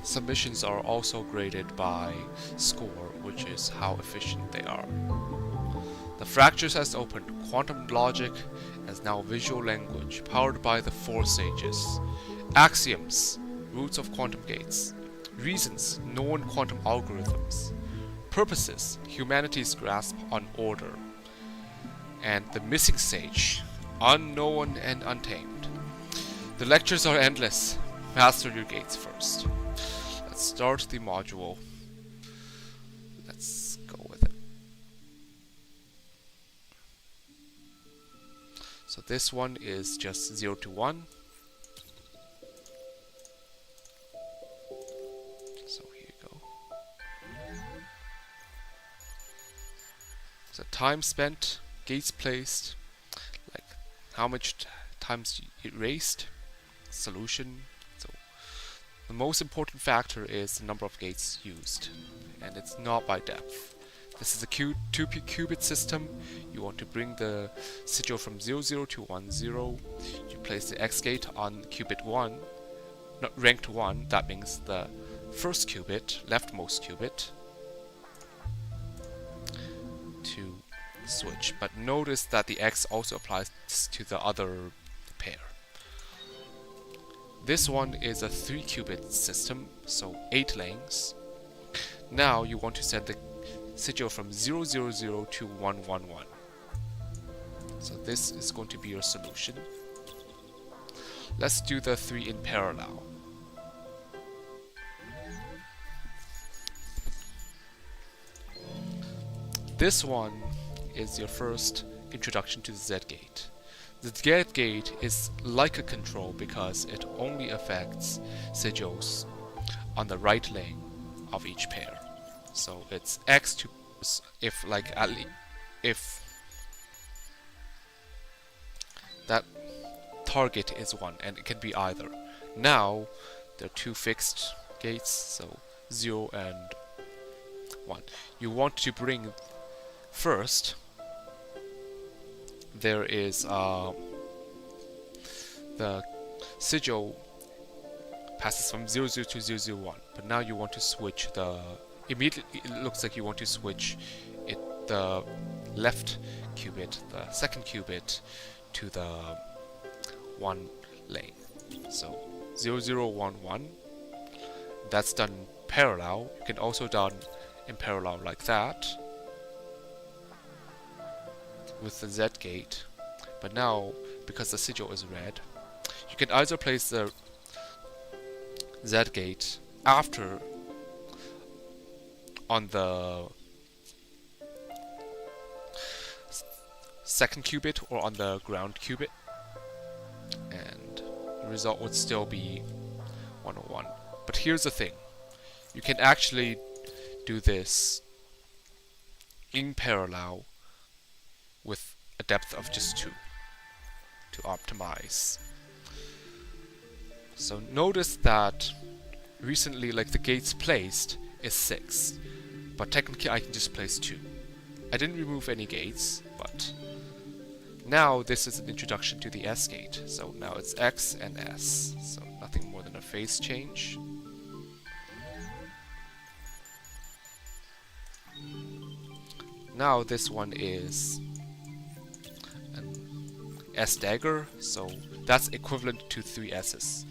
Submissions are also graded by score, which is how efficient they are. The Fractures has opened. Quantum logic as now visual language, powered by the Four Sages. Axioms, roots of quantum gates. Reasons, known quantum algorithms. Purposes, humanity's grasp on order. And the missing sage, unknown and untamed. The lectures are endless. Master your gates first. Let's start the module. Let's go with it. So this one is just 0 to 1. So here you go. So time spent, gates placed, like how much times erased, solution. So the most important factor is the number of gates used, and it's not by depth. This is a 2-qubit system. You want to bring the sigil from 00 to 10. You place the X gate on qubit 1, not ranked 1, that means the first qubit, leftmost qubit, to switch. But notice that the X also applies to the other pair. This one is a 3-qubit system, so 8 lanes. Now you want to set the sigil from 000 to 111. So this is going to be your solution. Let's do the 3 in parallel. This one is your first introduction to the Z gate. The Z gate is like a control because it only affects sigils on the right lane of each pair. So it's X to if that target is 1, and it can be either. Now there are 2 fixed gates, so 0 and 1. You want to bring first. There is the sigil passes from 00 to 001, but now you want to switch the. Immediately, it looks like you want to switch the left qubit, the second qubit, to the 1 lane. So 0011. That's done parallel. You can also done in parallel like that with the Z gate. But now, because the sigil is red, you can either place the Z gate after on the second qubit or on the ground qubit, and the result would still be 101. But here's the thing, you can actually do this in parallel with a depth of just 2 to optimize. So notice that recently, like, the gates placed is 6, but technically I can just place 2. I didn't remove any gates, but now this is an introduction to the S gate. So now it's X and S, so nothing more than a phase change. Now this one is an S dagger, so that's equivalent to 3 S's.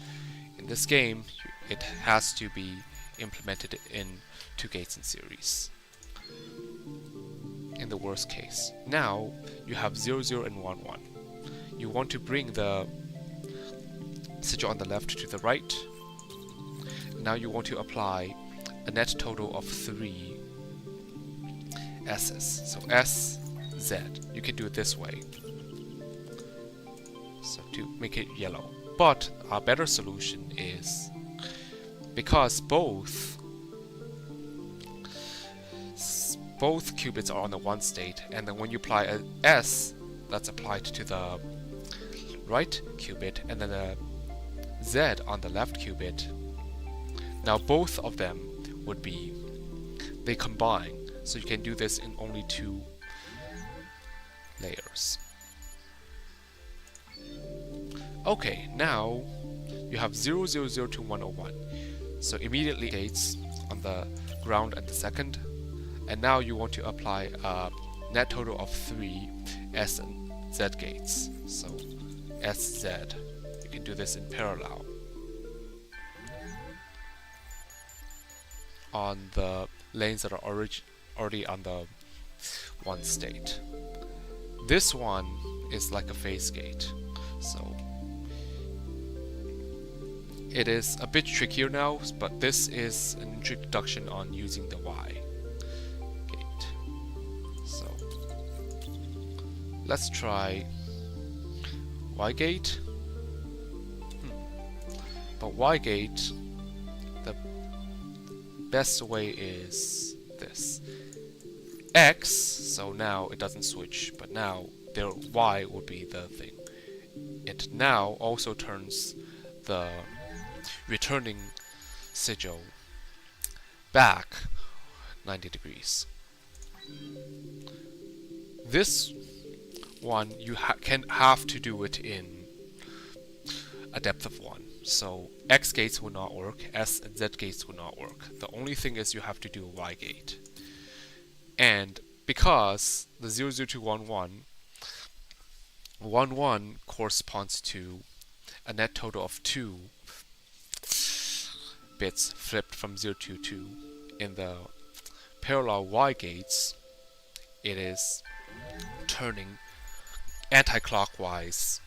In this game, it has to be implemented in 2 gates in series, in the worst case. Now you have 00 and 11. You want to bring the sigil on the left to the right. Now you want to apply a net total of 3 S's. So S, Z. You can do it this way, so to make it yellow. But a better solution is, because both qubits are on the 1 state, and then when you apply a S, that's applied to the right qubit, and then a Z on the left qubit. Now both of them would be, they combine, so you can do this in only 2 layers. Okay, now you have 000 to 101. So immediately gates on the ground and the second. And now you want to apply a net total of 3 S and Z gates. So SZ. You can do this in parallel on the lanes that are already on the one state. This one is like a phase gate, so it is a bit trickier now, but this is an introduction on using the Y gate. So let's try Y gate. But Y gate, the best way is this. X, so now it doesn't switch, but now their Y would be the thing. It now also turns the returning sigil back 90 degrees. This one you have to do it in a depth of 1. So X gates will not work, S and Z gates will not work. The only thing is you have to do a Y gate. And because the 00211 11 corresponds to a net total of 2 bits flipped from 0 to 2, in the parallel Y gates, it is turning anti-clockwise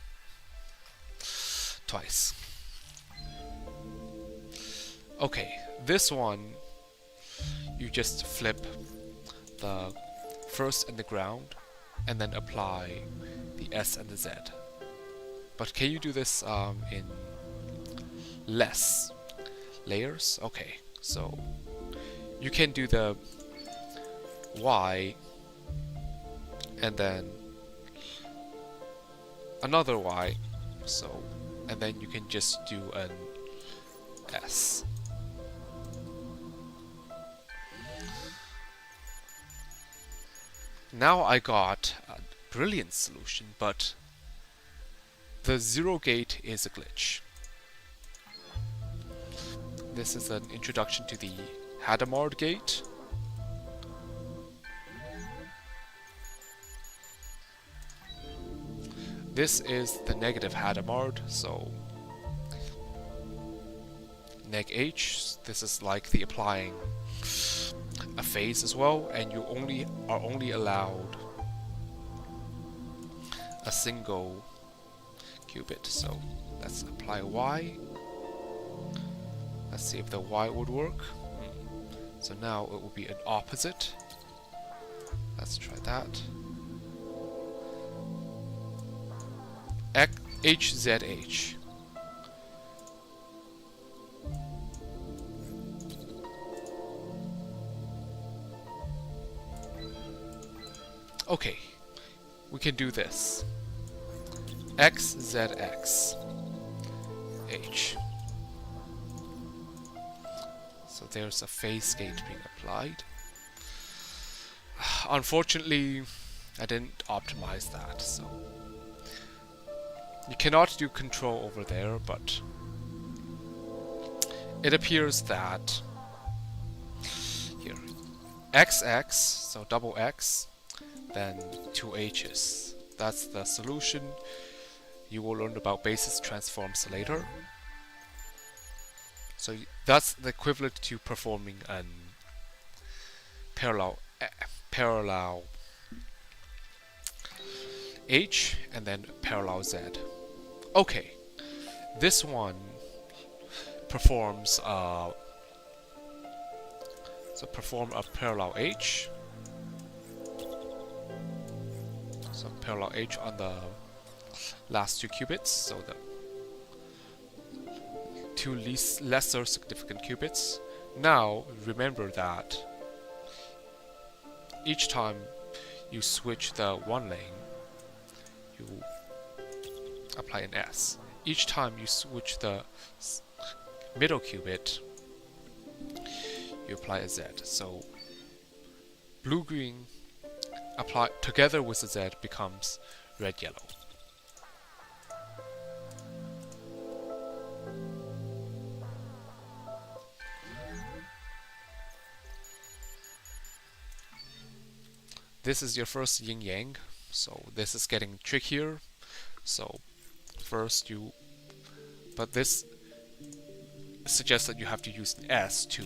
twice. Okay, this one you just flip the first and the ground and then apply the S and the Z. But can you do this in less layers? Okay, so you can do the Y and then another Y, so, and then you can just do an S. Now I got a brilliant solution, but the 0 gate is a glitch. This is an introduction to the Hadamard gate. This is the negative Hadamard, so neg H, this is like the applying a phase as well, and you are only allowed a single qubit. So let's apply Y. Let's see if the Y would work. So now it will be an opposite. Let's try that. HZH. Okay, we can do this. XZX H. So there's a phase gate being applied. Unfortunately, I didn't optimize that, so you cannot do control over there, but it appears that here XX, so double X, then 2 H's. That's the solution. You will learn about basis transforms later. So that's the equivalent to performing an parallel H and then parallel Z. Okay, this one performs perform a parallel H. So parallel H on the last 2 qubits, so the 2 lesser significant qubits. Now remember that each time you switch the one lane, you apply an S. Each time you switch the middle qubit, you apply a Z. So blue-green apply together with the Z becomes red-yellow. this is your first yin yang, so this is getting trickier. So first but this suggests that you have to use an S to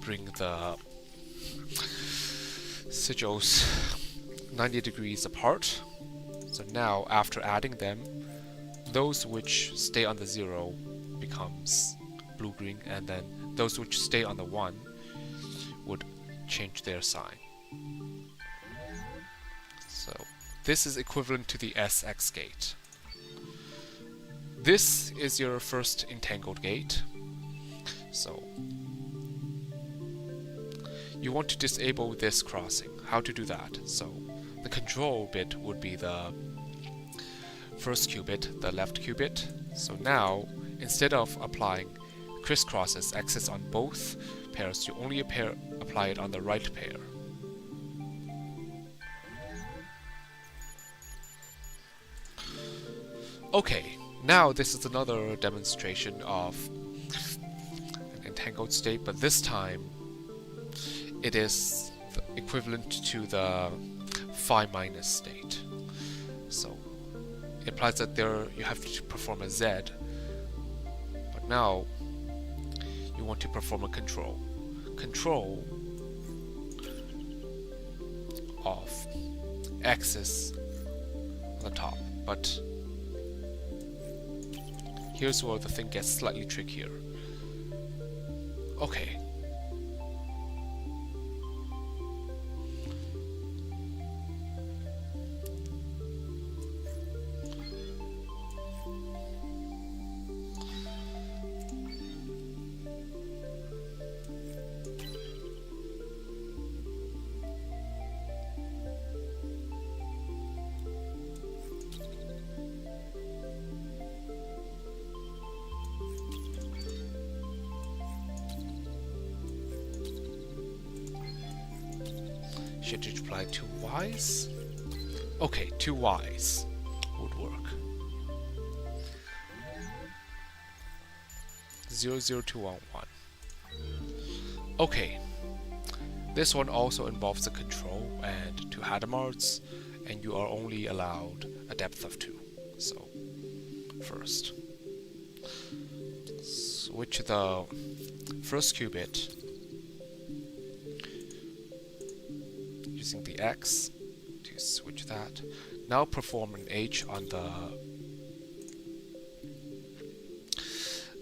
bring the sigils 90 degrees apart. So now, after adding them, those which stay on the 0 becomes blue-green, and then those which stay on the 1 would change their sign. So this is equivalent to the SX gate. This is your first entangled gate. So you want to disable this crossing. How to do that? So the control bit would be the first qubit, the left qubit. So now, instead of applying crisscrosses X's on both pairs, you only apply it on the right pair. Okay, now this is another demonstration of an entangled state, but this time it is equivalent to the phi minus state. So it implies that you have to perform a Z, but now you want to perform a control. Control of X's on the top, but here's where the thing gets slightly trickier. Okay. Should you apply 2 Ys? Okay, 2 Ys would work. 00211. Okay, this one also involves a control and 2 Hadamards, and you are only allowed a depth of 2. So, first, switch the first qubit using the X to switch that. Now perform an H on the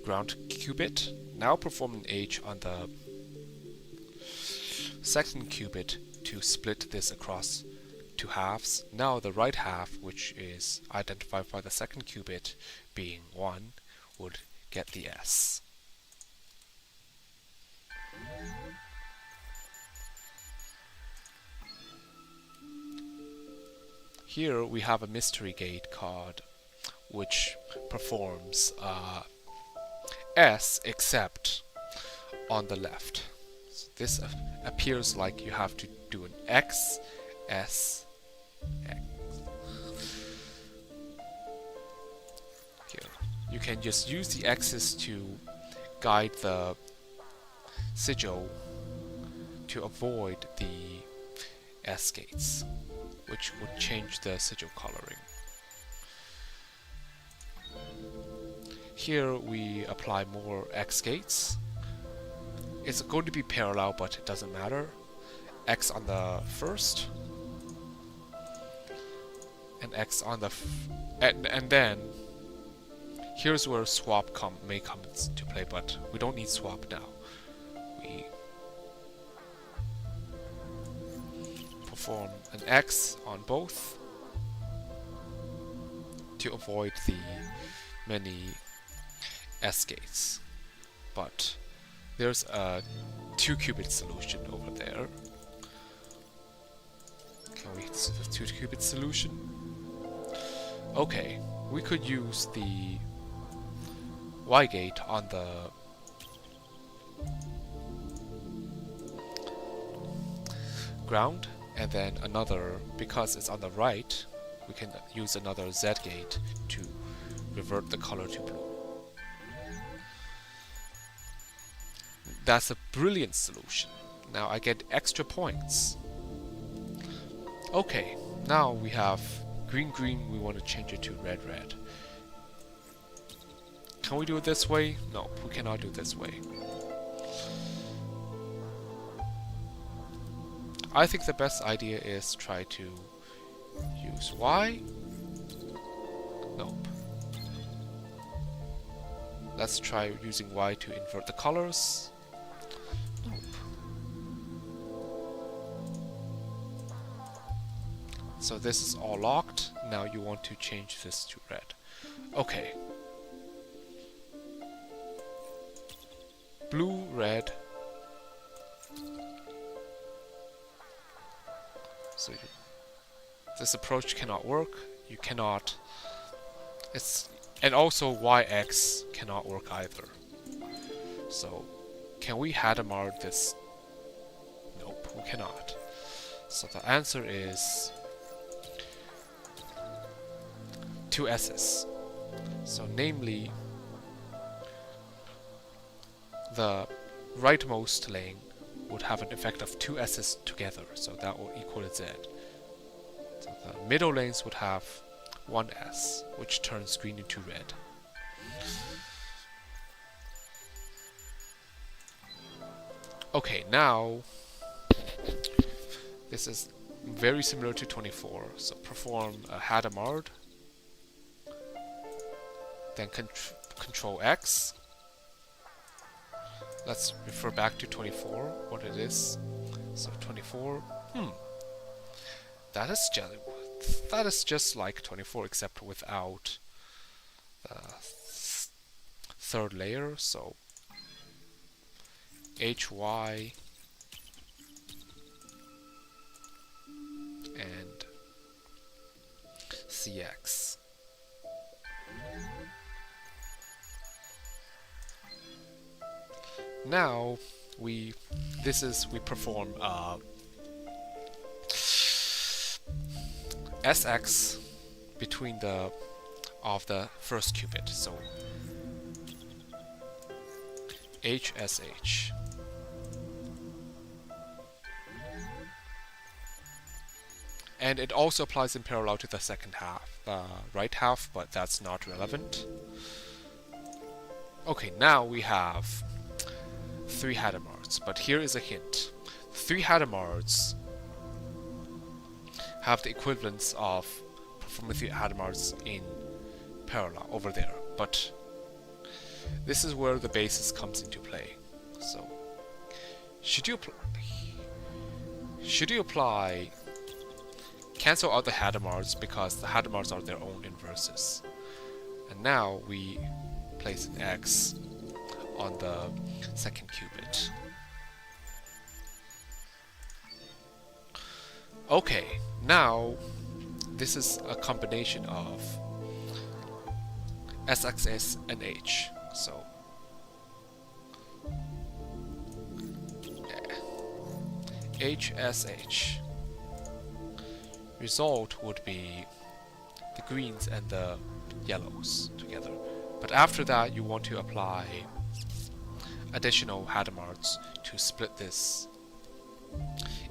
ground qubit. Now perform an H on the second qubit to split this across 2 halves. Now the right half, which is identified by the second qubit being 1, would get the S. Here we have a mystery gate card which performs S except on the left. So this appears like you have to do an X, S, X. Here. You can just use the X's to guide the sigil to avoid the S gates, which would change the sigil coloring. Here we apply more X gates. It's going to be parallel, but it doesn't matter. X on the first, and X on the and then here's where swap may come into play, but we don't need swap now. We perform an X on both to avoid the many S gates, but there's a 2-qubit solution over there. Can we see the 2-qubit solution? Okay, we could use the Y gate on the ground, and then another, because it's on the right, we can use another Z gate to revert the color to blue. That's a brilliant solution. Now I get extra points. Okay, now we have green green, we want to change it to red red. Can we do it this way? No, we cannot do it this way. I think the best idea is try to use Y. Nope. Let's try using Y to invert the colors. Nope. So this is all locked. Now you want to change this to red. Okay. Blue, red. So this approach cannot work. You cannot. And also YX cannot work either. So can we Hadamard this? Nope, we cannot. So the answer is 2 S's. So namely, the rightmost lane would have an effect of 2 S's together, so that will equal Z. So the middle lanes would have 1 S, which turns green into red. Okay, now this is very similar to 24, so perform a Hadamard, then control X. Let's refer back to 24, what it is. So 24, that is just like 24, except without the third layer. So HY and CX. Now we perform SX between the first qubit, so HSH. And it also applies in parallel to the second half, right half, but that's not relevant. Okay, now we have 3 Hadamards, but here is a hint. 3 Hadamards have the equivalence of performing 3 Hadamards in parallel over there, but this is where the basis comes into play. So should you apply cancel out the Hadamards, because the Hadamards are their own inverses. And now we place an X on the second qubit. Okay, now this is a combination of SXS and H. So HSH. Result would be the greens and the yellows together. But after that, you want to apply additional Hadamards to split this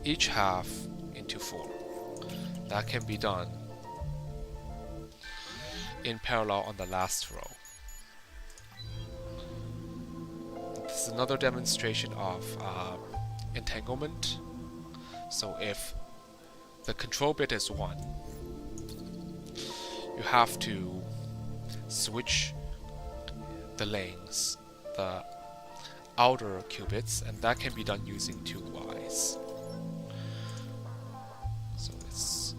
each half into 4. That can be done in parallel on the last row. This is another demonstration of entanglement. So if the control bit is 1, you have to switch the lanes, the outer qubits, and that can be done using 2 Ys. So it's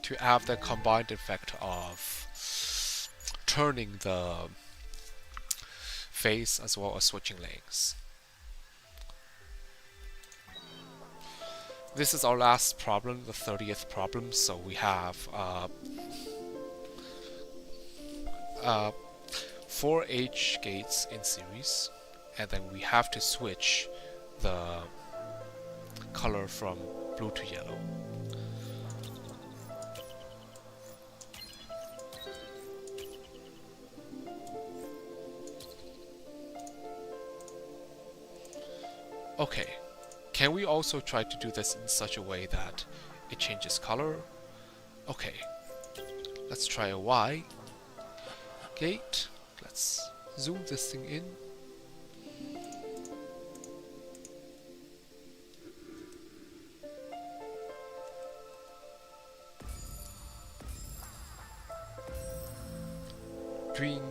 to have the combined effect of turning the phase as well as switching lanes. This is our last problem, the 30th problem. So we have 4 H gates in series, and then we have to switch the color from blue to yellow. Okay, can we also try to do this in such a way that it changes color? Okay, let's try a Y gate. Let's zoom this thing in. Green,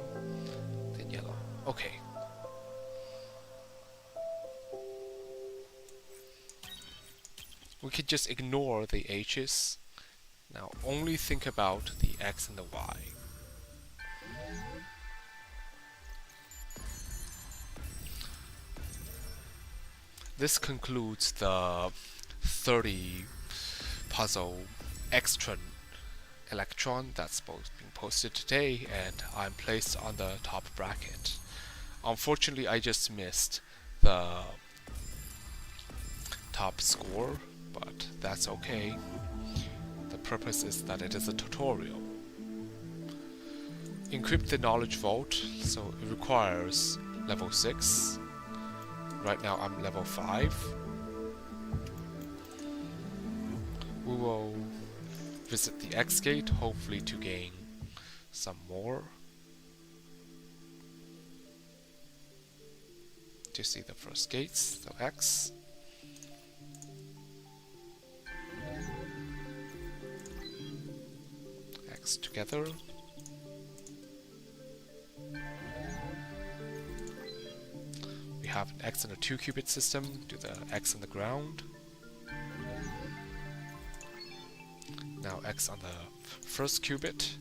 then yellow. Okay. We could just ignore the H's. Now only think about the X and the Y. This concludes the 30 puzzle extra electron that's being posted today, and I'm placed on the top bracket. Unfortunately, I just missed the top score, but that's okay. The purpose is that it is a tutorial. Encrypt the knowledge vault, so it requires level 6. Right now I'm level 5. We will visit the X gate, hopefully to gain some more. To see the first gates, so X. X together. We have an X in a 2-qubit system, do the X on the ground. Now X on the first qubit.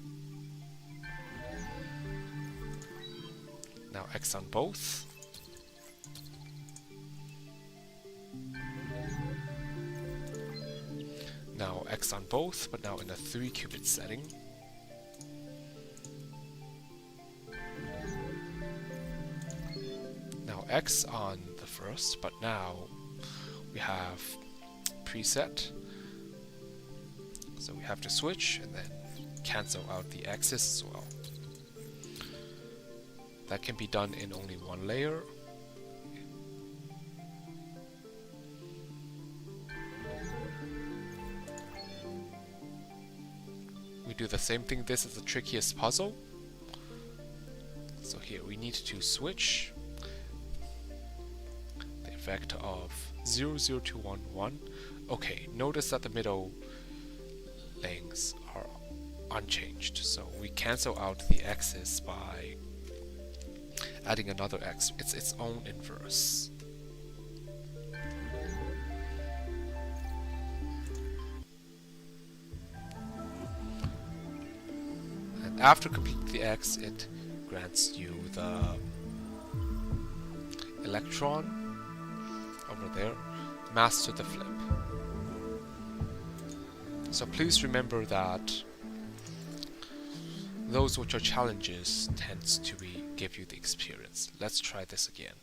Now X on both. Now X on both, but now in a 3-qubit setting. Now X on the first, but now we have preset. So we have to switch and then cancel out the X's as well. That can be done in only one layer. We do the same thing. This is the trickiest puzzle. So here we need to switch the vector of 0, 0, 2, 1, 1. Okay, notice that the middle things are unchanged, so we cancel out the x's by adding another x. It's its own inverse. And after completing the x, it grants you the electron over there, master the flip. So please remember that those which are challenges tends to give you the experience. Let's try this again.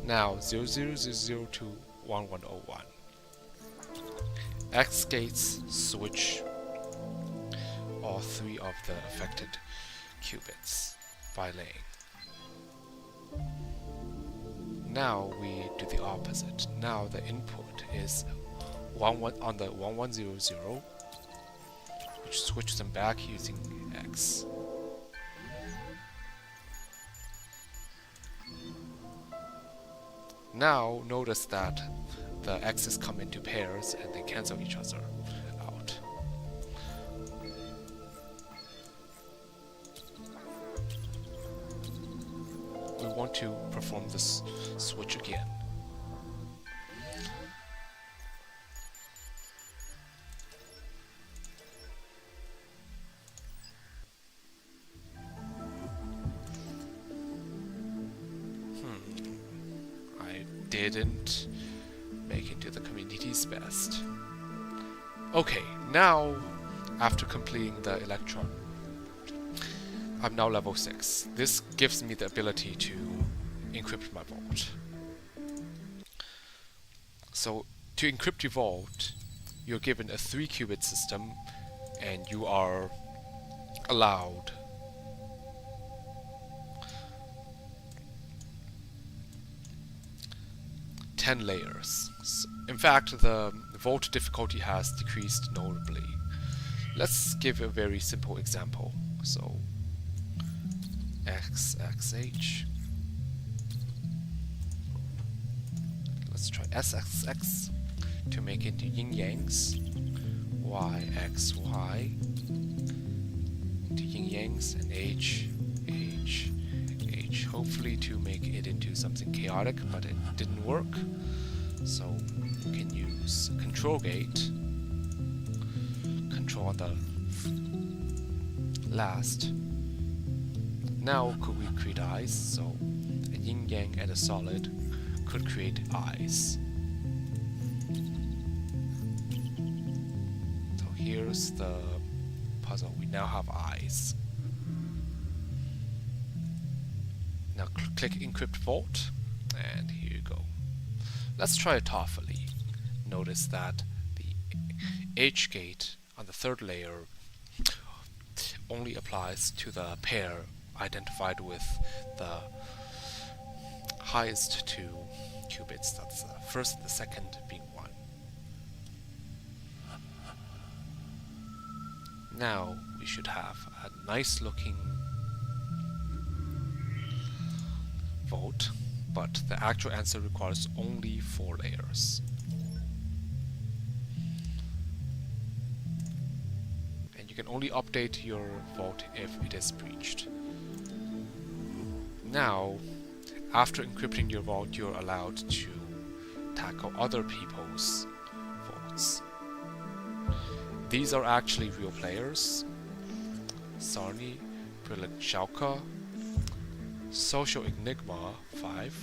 Now 0000 to 1101. X gates switch all 3 of the affected qubits by laying. Now we do the opposite. Now the input is on the 1100, which switches them back using X. Now notice that the X's come into pairs and they cancel each other out. We want to perform this switch again. I didn't make it to the community's best. Okay, now after completing the electron, I'm now level 6. This gives me the ability to encrypt my vault. So to encrypt your vault, you're given a 3-qubit system and you are allowed ten layers. In fact, the vault difficulty has decreased notably. Let's give a very simple example. So XXH. Let's try SXX to make it into yin-yangs. YXY to yin-yangs, and H. Hopefully to make it into something chaotic, but it didn't work. So we can use a control gate. Control on the last. Now could we create eyes? So a yin-yang and a solid could create eyes. So here's the puzzle. We now have eyes. Now click Encrypt Vault, and here you go. Let's try it thoughtfully. Notice that the H gate on the 3rd layer only applies to the pair identified with the highest 2 qubits. That's the first and the second being 1. Now we should have a nice looking vault, but the actual answer requires only 4 layers. And you can only update your vault if it is breached. Now, after encrypting your vault, you're allowed to tackle other people's vaults. These are actually real players. Sarni, Brilliant Shauka, Social Enigma 5,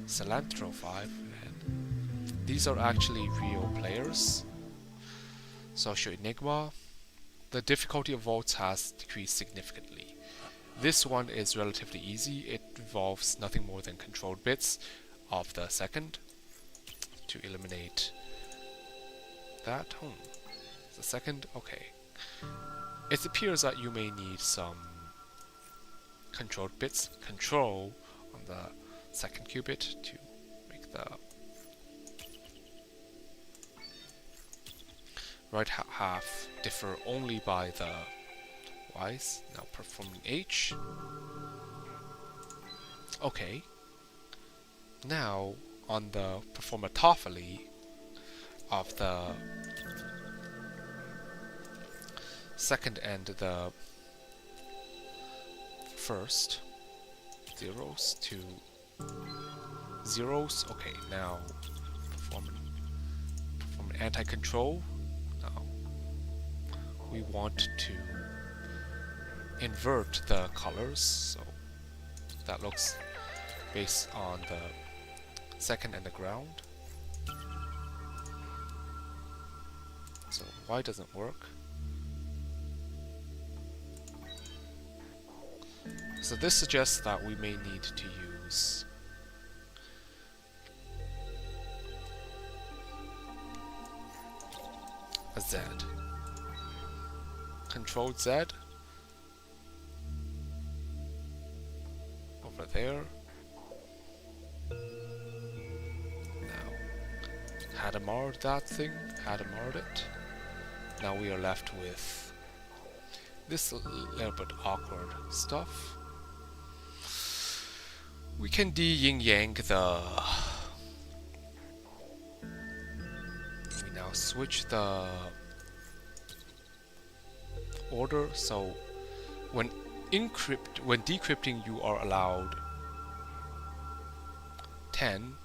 Cilantro 5, and these are actually real players. Social Enigma, the difficulty of vaults has decreased significantly. This one is relatively easy. It involves nothing more than controlled bits of the second to eliminate that. The second, okay. It appears that you may need some controlled bits, control on the second qubit to make the right half differ only by the y's. Now performing H. Okay. Now on the perform a thoughtfully of the second and the first zeros to zeros. Okay, now perform an anti-control. Now we want to invert the colors, so that looks based on the second and the ground. So why doesn't work? So this suggests that we may need to use a Z. Control Z over there. Hadamard that thing, Hadamard it. Now we are left with this little bit awkward stuff. We can yin yang the. We now switch the order, so when decrypting you are allowed 10,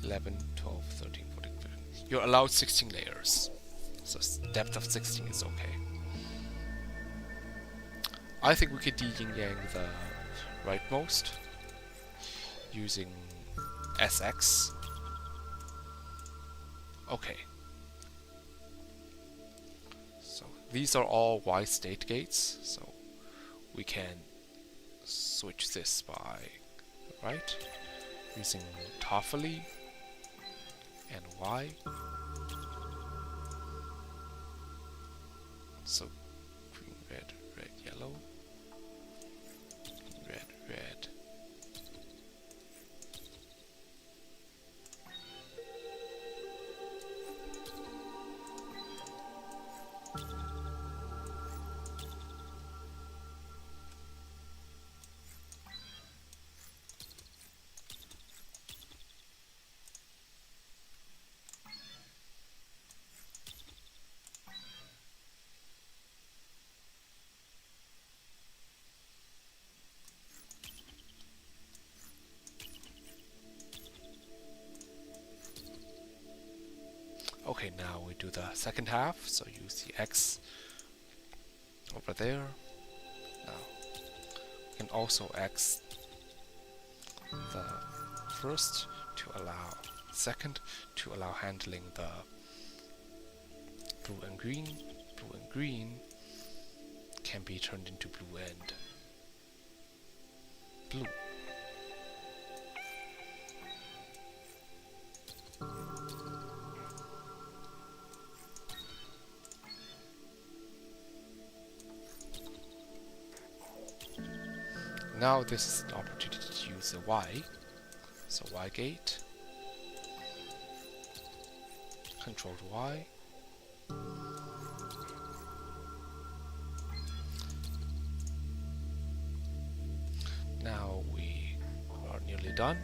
11, 12, 13, 14, 15. You're allowed 16 layers. So depth of 16 is okay. I think we could yin-yang the rightmost using SX. Okay. So these are all Y state gates, so we can switch this by right using Toffoli and Y. So green, red, red, yellow, red, red. Okay, now we do the second half, so use the X over there. Now we can also X the first to allow second to allow handling the blue and green. Blue and green can be turned into blue and blue. Now this is an opportunity to use the Y. So Y gate, controlled Y. Now we are nearly done.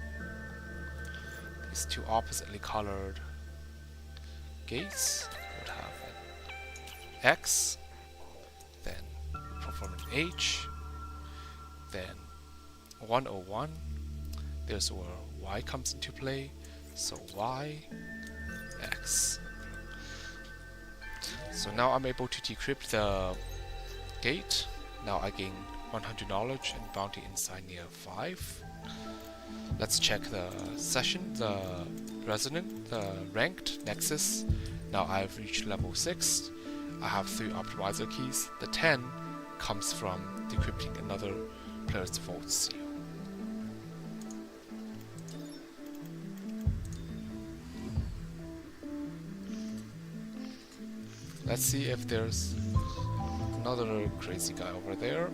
These two oppositely colored gates would have an X, then perform an H, then 101, there's where Y comes into play, so Y, X. So now I'm able to decrypt the gate. Now I gain 100 knowledge and bounty inside near 5. Let's check the session, the resonant, the ranked nexus. Now I've reached level 6. I have 3 optimizer keys. The 10 comes from decrypting another player's vault seal. Let's see if there's another crazy guy over there.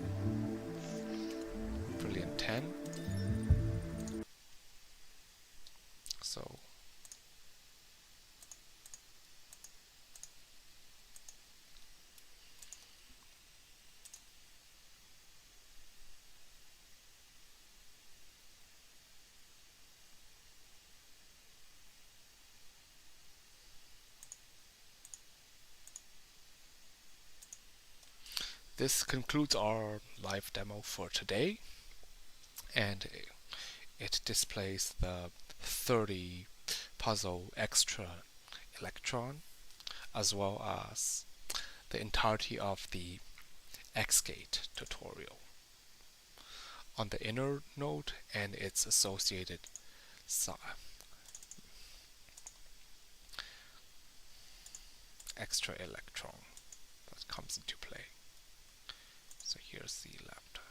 Brilliant 10. So this concludes our live demo for today, and it displays the 30 puzzle extra electron, as well as the entirety of the X-gate tutorial on the inner node and its associated extra electron that comes into play. So here's the laptop.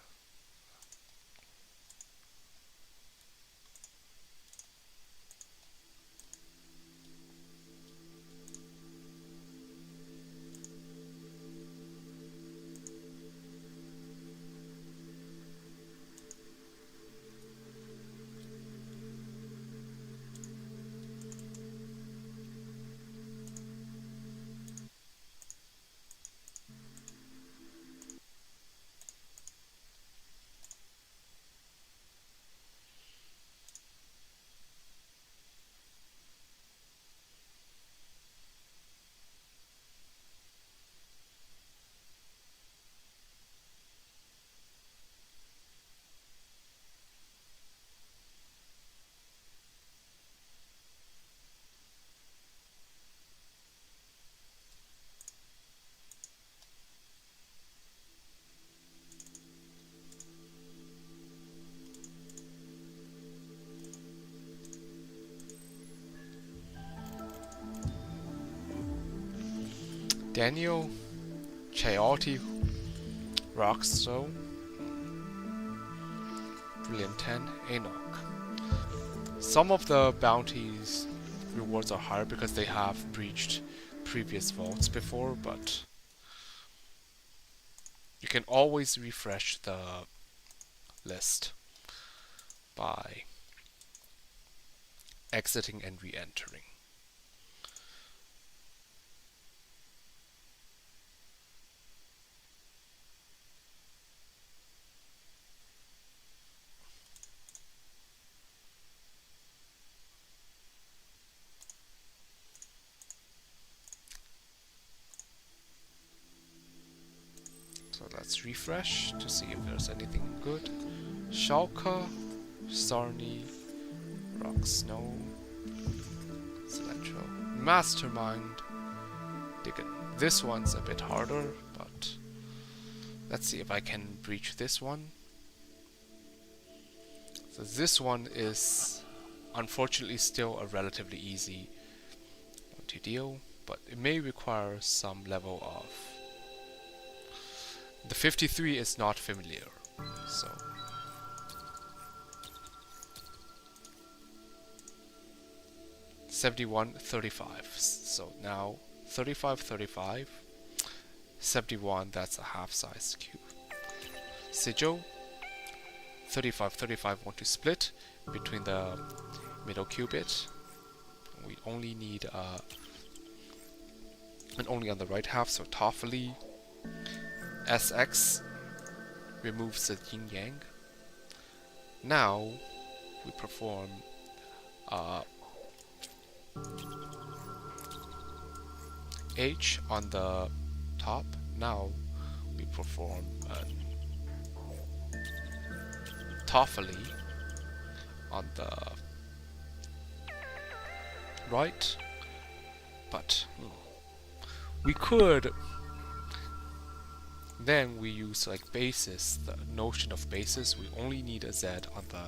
Daniel, Chaotic, Rockstone, Brilliant 10, Enoch. Some of the bounties rewards are higher because they have breached previous vaults before, but you can always refresh the list by exiting and re-entering. So let's refresh to see if there's anything good. Shulka, Sarni, Rock Snow, Celestro, Mastermind, Diggin. This one's a bit harder, but let's see if I can breach this one. So this one is unfortunately still a relatively easy one to deal, but it may require some level of... The 53 is not familiar, so... $71.35. So now 35.35, 71. That's a half-size cube. Sigil 35.35. Want to split between the middle qubit. We only need and only on the right half. So Toffoli SX removes the yin yang. Now we perform H on the top. Now we perform Toffoli on the right, but we could then we use like basis, the notion of basis. We only need a Z on the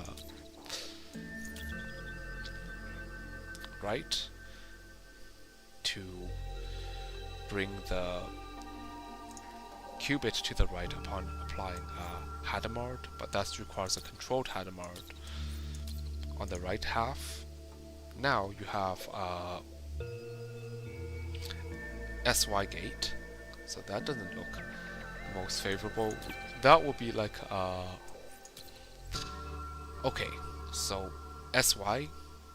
right to bring the qubit to the right upon applying a Hadamard, but that requires a controlled Hadamard on the right half. Now you have a SY gate, so that doesn't look most favorable. That would be like okay, so SY,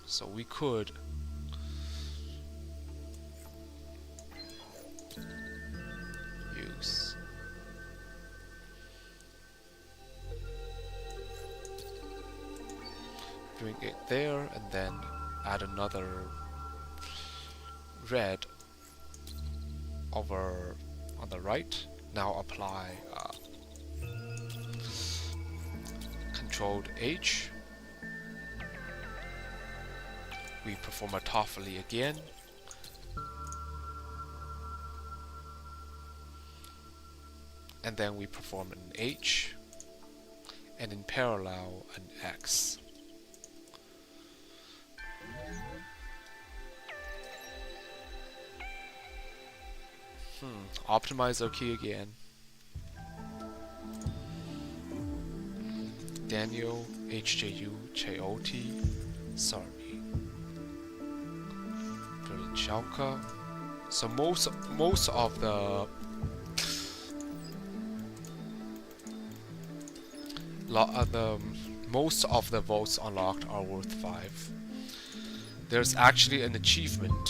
so we could use bring it there and then add another red over on the right. Now apply controlled H. We perform a Toffoli again. And then we perform an H. And in parallel an X. Optimize our key again. Daniel, HJU, Chaoti, Sarmi. Brilliant Shulka. So most of the most of the votes unlocked are worth 5. There's actually an achievement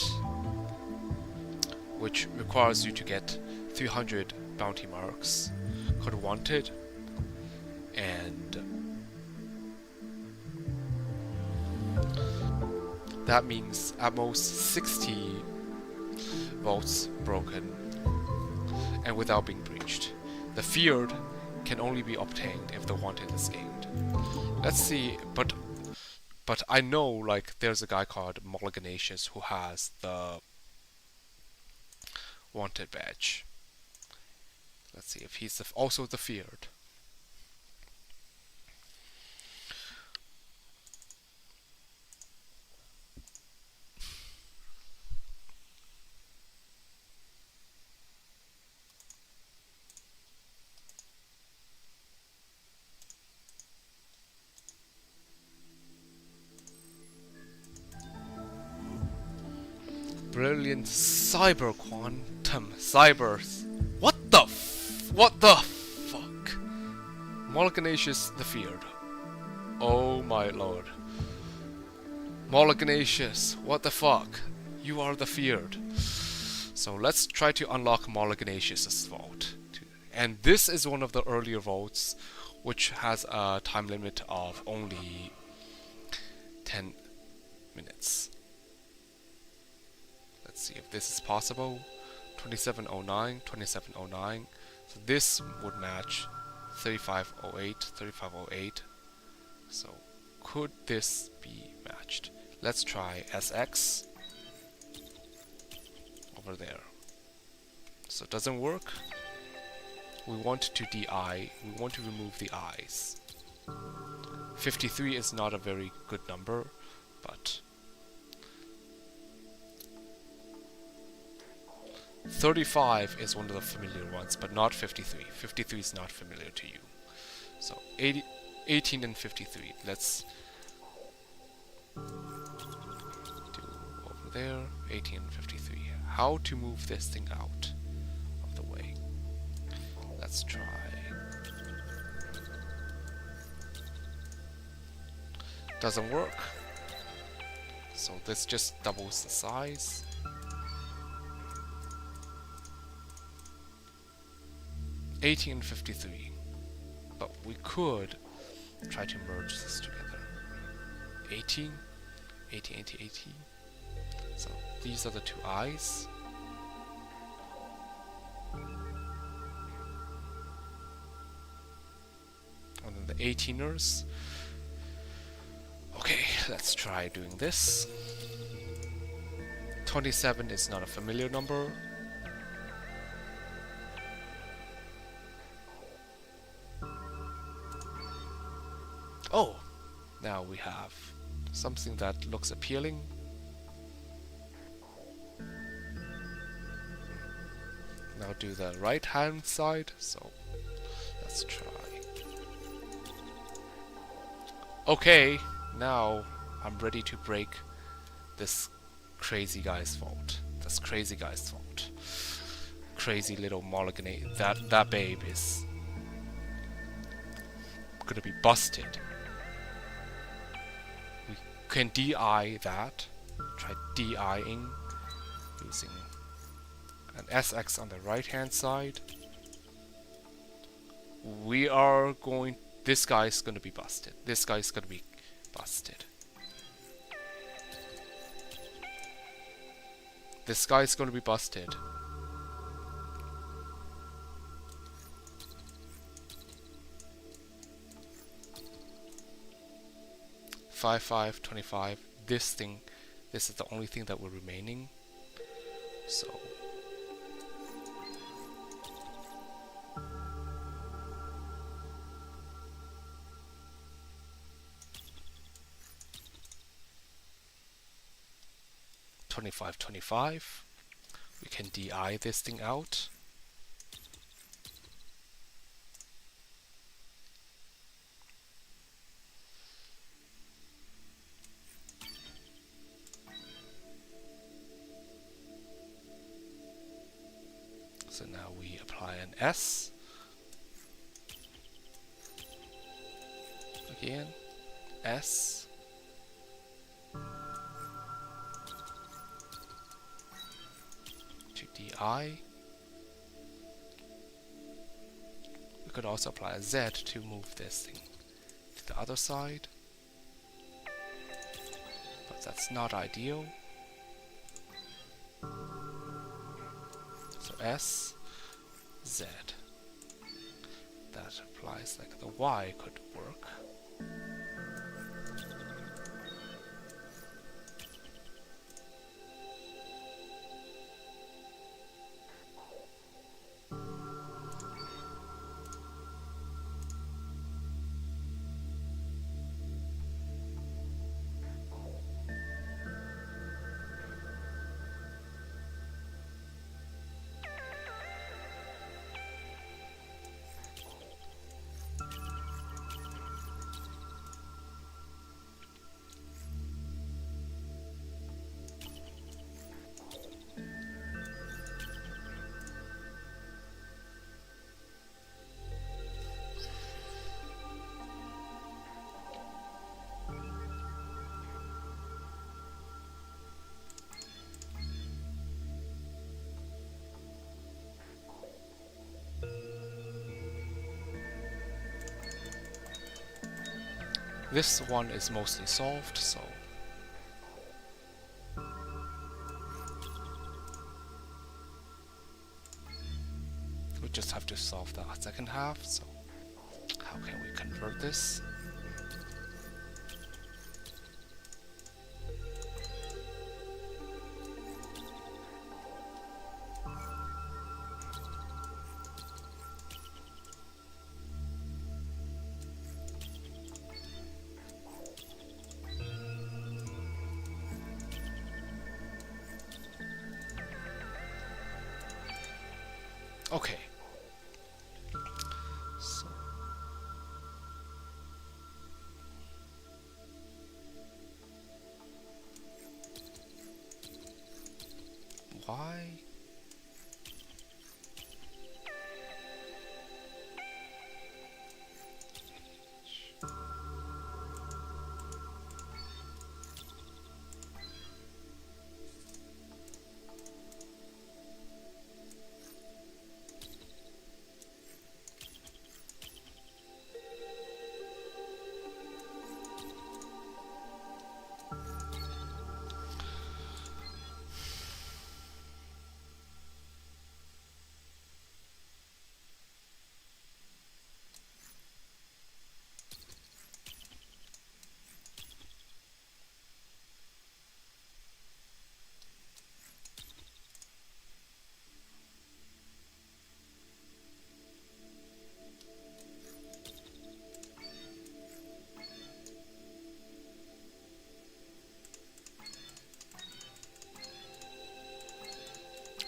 which requires you to get 300 bounty marks called Wanted, and that means at most 60 vaults broken and without being breached. The feared can only be obtained if the wanted is aimed. Let's see, but I know like there's a guy called Mulliganatius who has the wanted badge. Let's see if he's also the feared. brilliant cyber quantum cybers. What the fuck? Molygnacious the Feared. Oh my lord. Molygnacious, what the fuck? You are the Feared. So let's try to unlock Molygnacious's vault. And this is one of the earlier vaults which has a time limit of only 10 minutes. Let's see if this is possible. 2709, 2709. So this would match 3508, 3508. So could this be matched? Let's try SX over there. So it doesn't work. We want to DI, we want to remove the I's. 53 is not a very good number, but 35 is one of the familiar ones, but not 53. 53 is not familiar to you. So 18 and 53. Let's do over there, 18 and 53. How to move this thing out of the way? Let's try. Doesn't work. So this just doubles the size. $18 and 53. But we could try to merge this together. 18, 18, 18, 18. So these are the two I's. And then the 18ers. Okay, let's try doing this. 27 is not a familiar number. Oh, now we have something that looks appealing. Now do the right hand side, so let's try. Okay, now I'm ready to break this crazy guy's vault. This crazy guy's vault. Crazy little Molygnate. That babe is gonna be busted. We can DI that. Try DIing using an SX on the right hand side. We are going. This guy's gonna be busted. This guy's gonna be busted. This guy's gonna be busted. $5, $25. This thing, this is the only thing that we're remaining. So $25, $25. We can DI this thing out. So now we apply an S. Again, S. To DI. We could also apply a Z to move this thing to the other side. But that's not ideal. So S, Z. That applies like the Y could work. This one is mostly solved, so we just have to solve the second half. So how can we convert this? Okay. So why?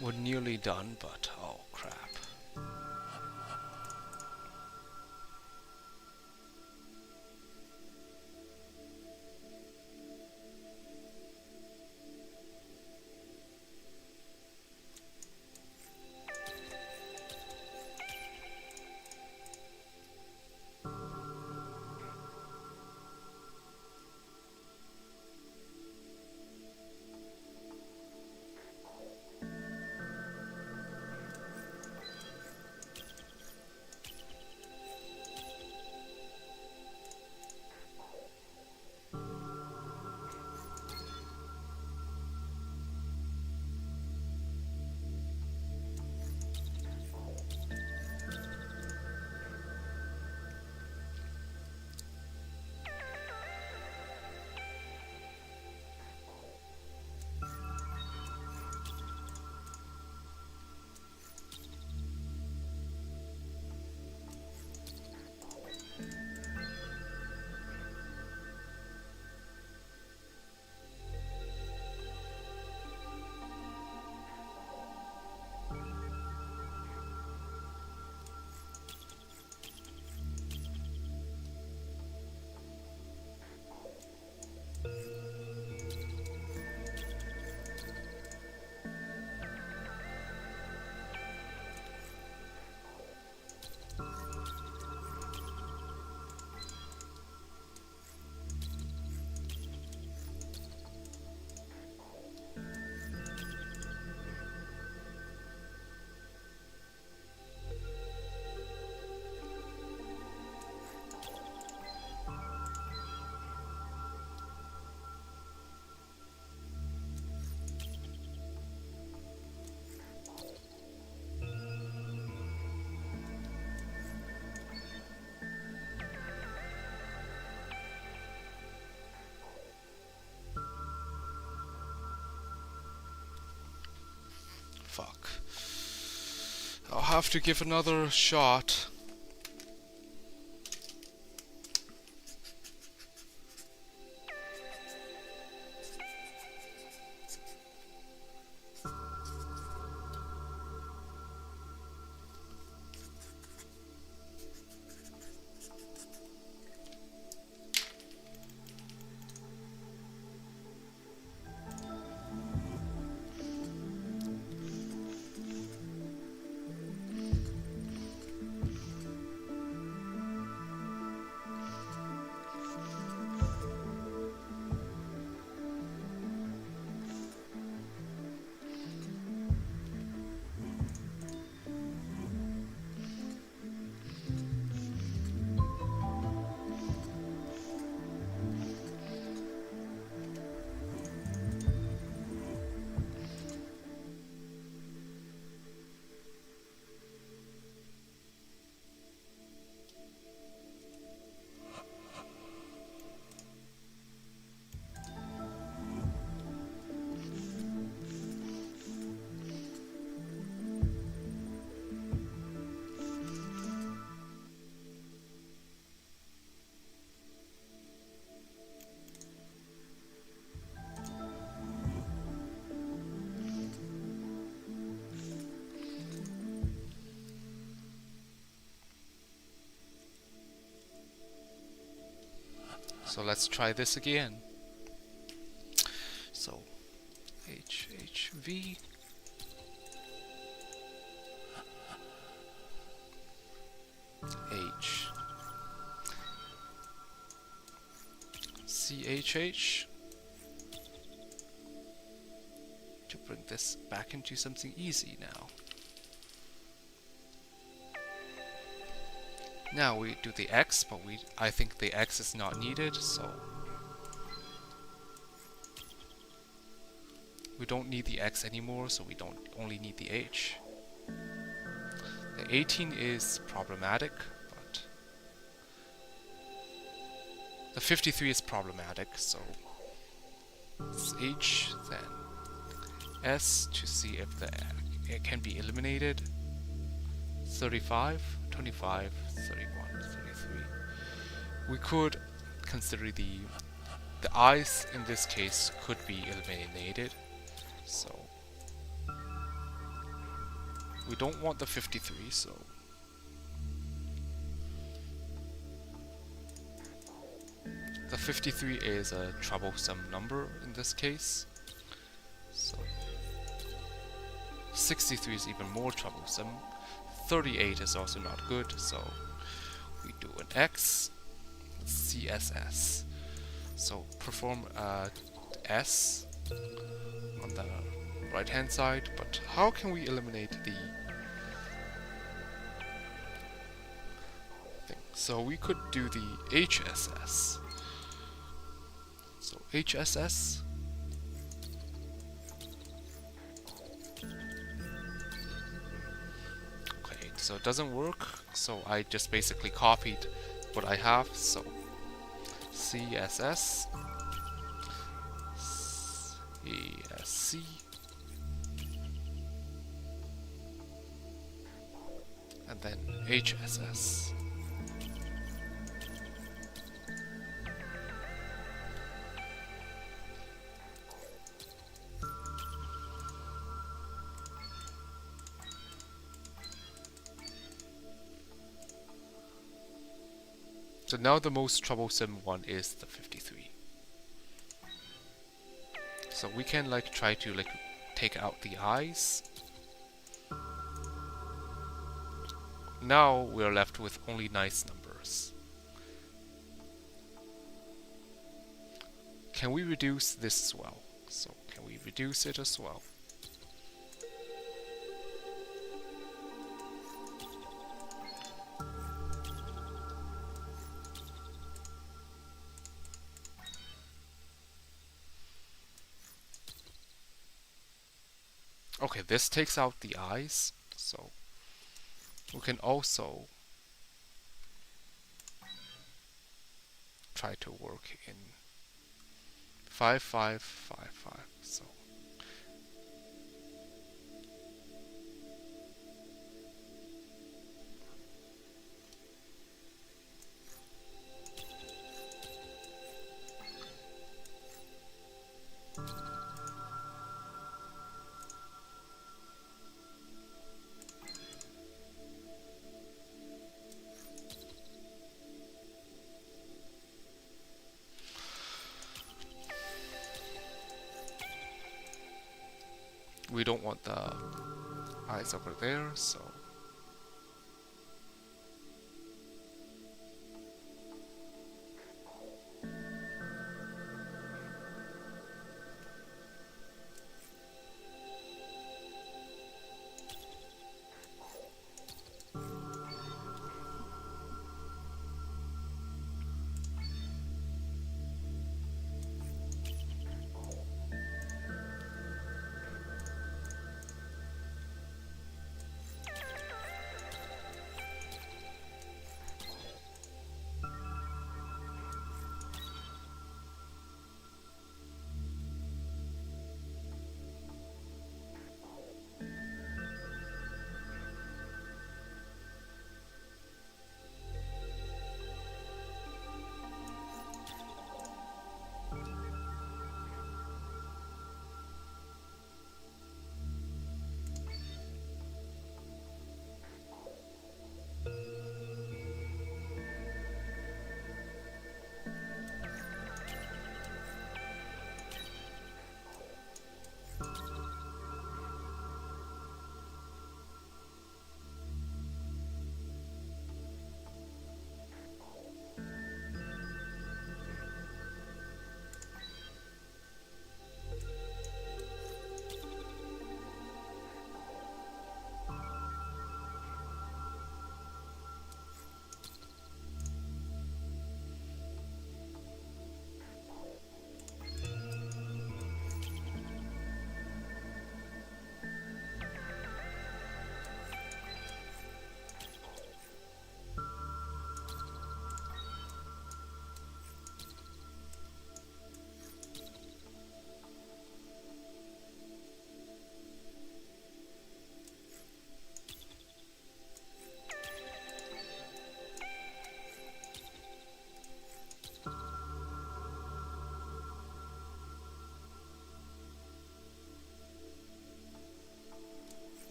We're nearly done, but oh crap. Fuck. I'll have to give another shot. So let's try this again. So HHV H CHH to bring this back into something easy now. Now we do the X, but I think the X is not needed, so we don't need the X anymore, so we don't only need the H. The 18 is problematic, but the 53 is problematic, so it's H, then S to see if it can be eliminated. 35, 25, 31, 33. We could consider the I's in this case could be eliminated, so we don't want the 53, so the 53 is a troublesome number in this case, so 63 is even more troublesome. 38 is also not good, so we do an X, CSS. So perform S on the right hand side, but how can we eliminate the thing? So we could do the HSS. So HSS. So it doesn't work, so I just basically copied what I have, so CSS, CSC, and then HSS. So now the most troublesome one is the 53. So we can try to take out the I's. Now we're left with only nice numbers. Can we reduce this as well? So can we reduce it as well? Okay, this takes out the I's, so we can also try to work in 5555. So we don't want the I's over there, so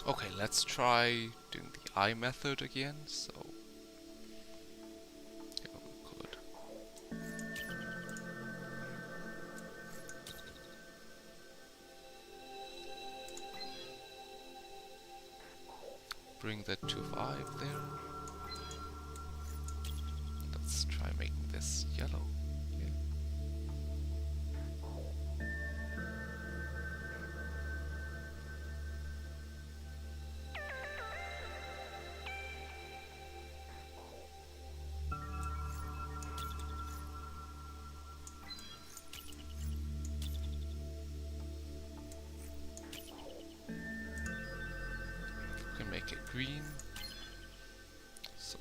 Okay, let's try doing the eye method again. So yeah, we could bring that to 5 there. Let's try making this yellow. Yeah. We can make it green. So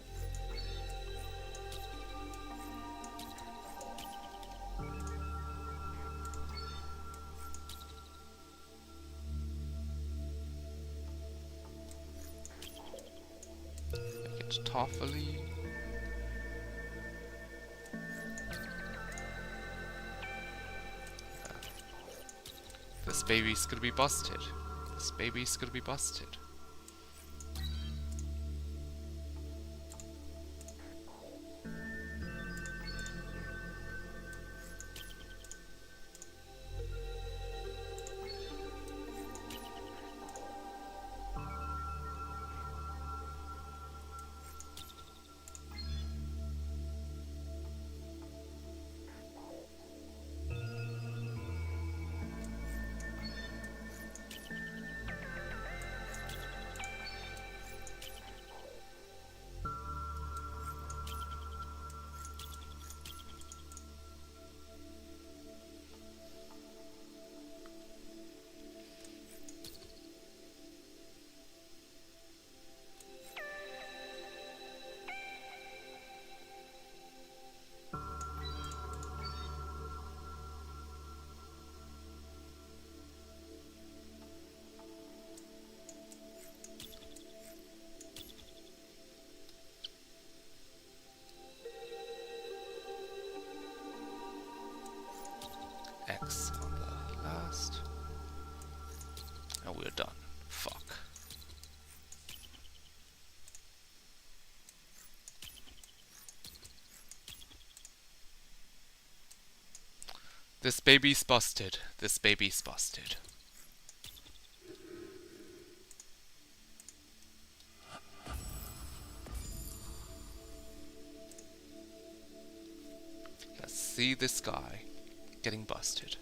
make it toffee. This baby's gonna be busted. This baby's gonna be busted. X on the last. And we're done. Fuck. This baby's busted. This baby's busted. Let's see this guy getting busted.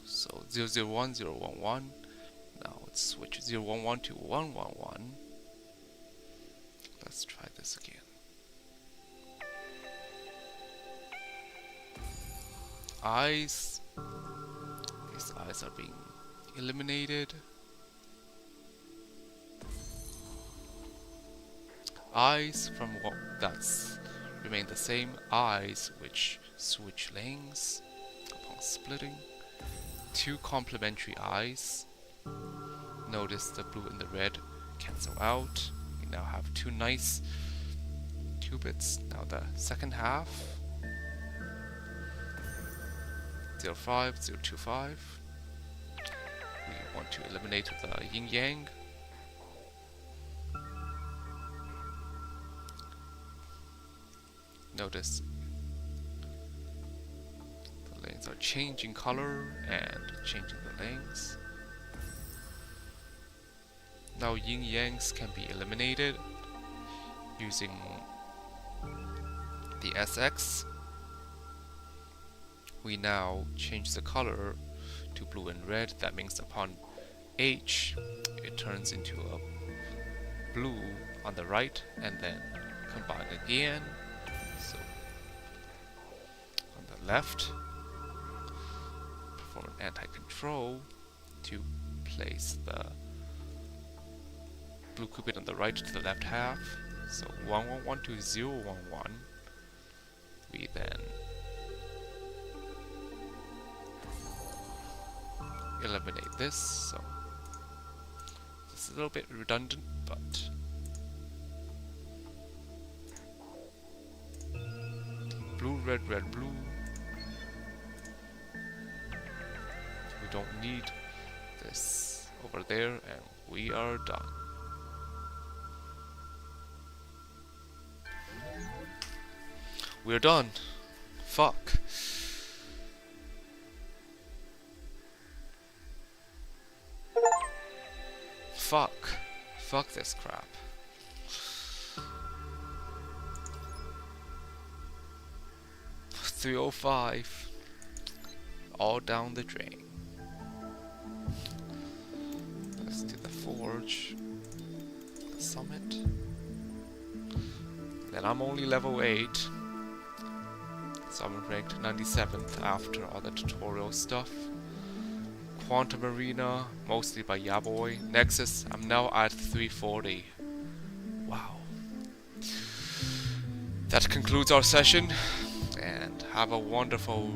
So 001, 011. Now let's switch 011 to 111. Let's try this again. Eyes. These eyes are being eliminated. Eyes from what that's remain the same. Eyes which switch lanes upon splitting. 2 complementary eyes. Notice the blue and the red cancel out. We now have 2 nice qubits. Now the second half. 05, 025. We want to eliminate the yin yang. Notice the lanes are changing color and changing the lanes. Now yin yangs can be eliminated using the SX. We now change the color to blue and red. That means upon H it turns into a blue on the right and then combine again. So on the left, perform an anti-control to place the blue qubit on the right to the left half. So 111 to 011. We then eliminate this. So this is a little bit redundant, but blue, red, red, blue. We don't need this over there, and we are done. We're done. Fuck. Fuck this crap. $305. All down the drain. Let's do the forge. The summit. Then I'm only level 8. So I'm ranked 97th after all the tutorial stuff. Quantum Arena, mostly by Yaboy. Nexus, I'm now at 340. Wow. That concludes our session, and have a wonderful